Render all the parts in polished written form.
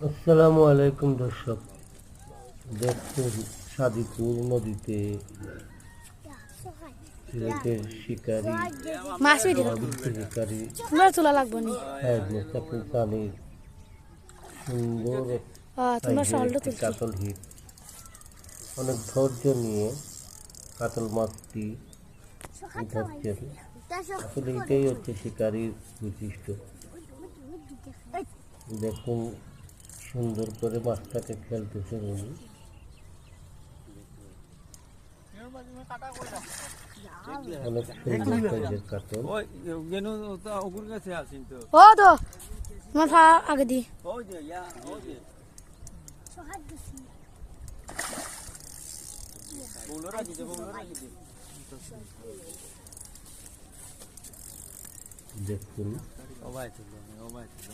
আসসালামু আলাইকুম দর্শক, দেখছেন সাদিপুর নদীতে সিলেটের শিকারী শিকারী পানির সুন্দর কাতল হিট অনেক ধৈর্য নিয়ে কাতল মাছটি ধরছেন। আসলে এটাই হচ্ছে শিকারীর বৈশিষ্ট্য। দেখুন সুন্দর করে মাছটাকে খেলতেছেন উনি। অনেক সুন্দর সাইজের কাতল। আগে দি দেখুন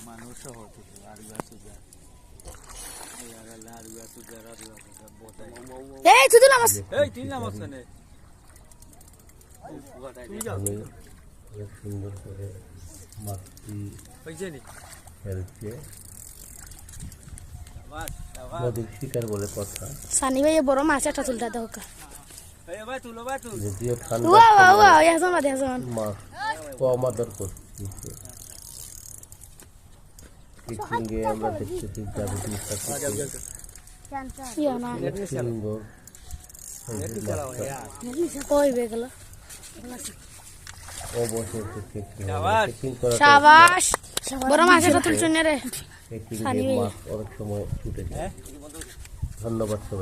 মানুষ সুন্দর করে মাছটি খেলছে। নদীর শিকার বলে কথা। সানি ভাই বড় মাছ একটা তুলটা দেখো যদিও ঠান্ডা মাছ কম আদর করছে। পিকিংয়ে আমরা দেখতেছি জাদুঘর সুন্দর অবশেষে বড় মাছ একটা তুলছেন রে মাছ অনেক সময় ছুটে যায়। ধন্যবাদ সবাই।